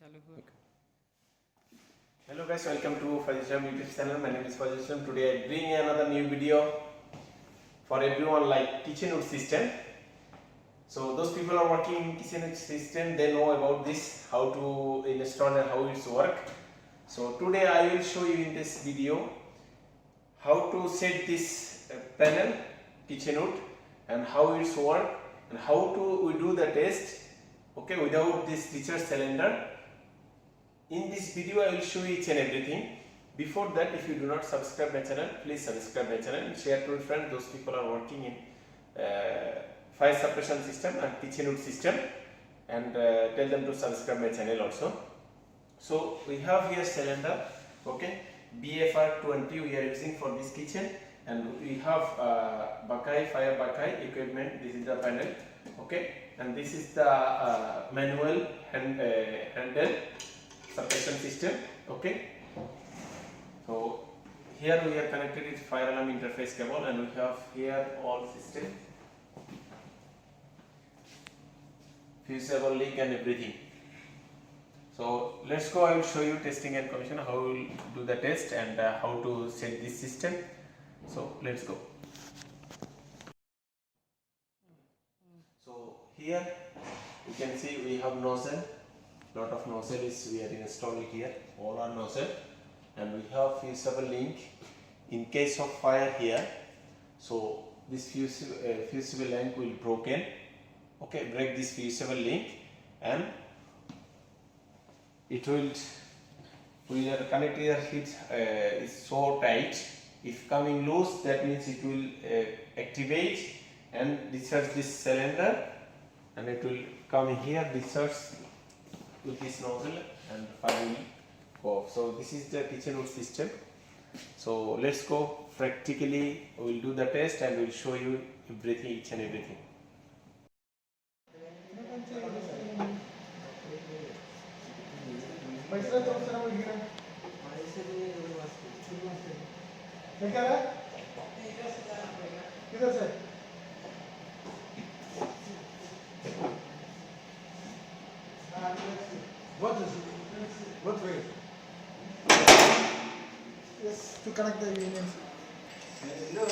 Okay. Hello guys, welcome to Foyzul YouTube channel. My name is Foyzul. Today I bring another new video for everyone like kitchen wood system. So those people are working in kitchen wood system, they know about this, how to install and how it's work. So today I will show you in this video how to set this panel kitchen wood and how it's work and how to we do the test, okay, without this recharge cylinder. In this video, I will show you each and everything. Before that, if you do not subscribe my channel, please subscribe my channel and share to your friends. Those people are working in fire suppression system and kitchen wood system, and tell them to subscribe my channel also. So we have here cylinder, okay, BFR 20 we are using for this kitchen, and we have fire Buckeye equipment. This is the panel, okay, and this is the manual handle suppression system, okay. So here we are connected with fire alarm interface cable, and we have here all system, fusible link and everything. So let's go. I will show you testing and commission, how we will do the test and how to set this system. So let's go. So here you can see we have nozzle. Lot of nozzle is we are installing here, all are nozzle, and we have fusible link in case of fire here. So this fusible link will broken, okay, break this fusible link, and it will, we are connected here, is so tight. If coming loose, that means it will activate and discharge this cylinder, and it will come here, discharge with this nozzle, and fire will go off. So this is the kitchen wood system. So let's go practically. We will do the test and we will show you everything, each and everything. What way? Yes, to connect the unions. No.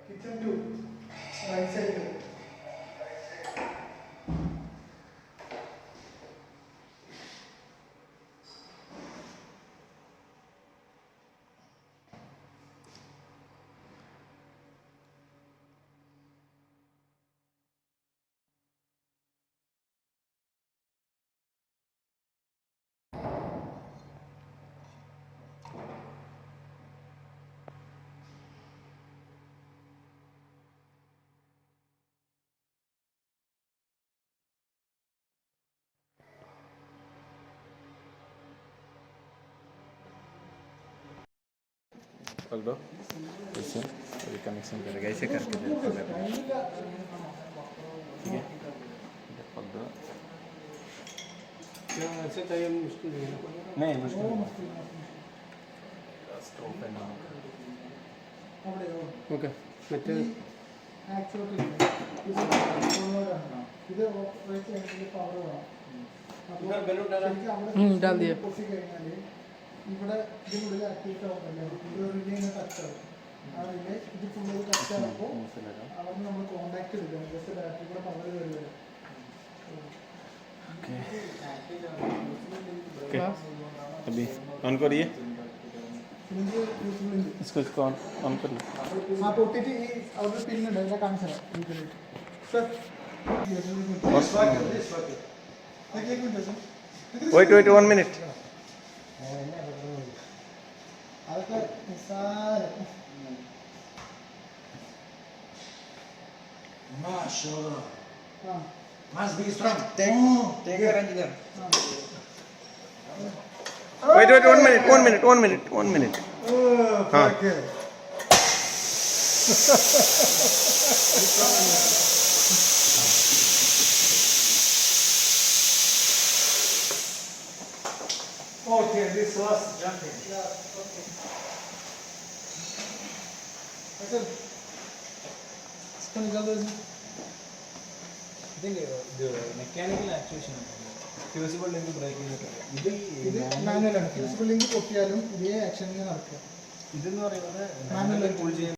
Kitchen 2, right side. पकड़ दो ऐसे, अभी connection करेगा, ऐसे करके पकड़, ठीक है, पकड़ दो। क्या ऐसे चाहिए? मुश्किल नहीं मुश्किल जस्ट ओपन ओके मटे एक्चुअली इधर वैसे पावर इधर बैलून डाल दिया ഇവിടെ ഇതിനുള്ളിൽ ആക്ടിവേറ്റ് ആവുന്നില്ല. ഇത് റിലേ ടച്ച് ആവും. ആ റിലേ ഇത് ഫുള്ള് ടച്ച് ആകുമ്പോൾ അവിടെ നമ്മൾ കോണ്ടാക്ട് എടുക്കണം. ജസ്റ്റ് ബാറ്ററി കൂടെ പവർ വരുന്നത്. अभी ऑन करिए इसको ऑन करिए. हाँ तो OTT അവിടെ പിൻ ഉണ്ട്, അതിനെ കാണിച്ചു തരാം. Sir Wait 1 minute. അതൊക്കെ നിസ്സാരം. Mashallah. Must be strong. Take your range there. Wait 1 minute. Oh, okay. Okay, this was jumping. The mechanical actuation. Fusible link braking. ഇത് മാനുവലാണ്. ഫ്യൂസിബിൾ ലിങ്ക് പൊട്ടിയാലും ഇതേ ആക്ഷൻ നടക്കുക. ഇതെന്ന് പറയുന്നത് മാനുവൽ പുൾ ചെയ്യാൻ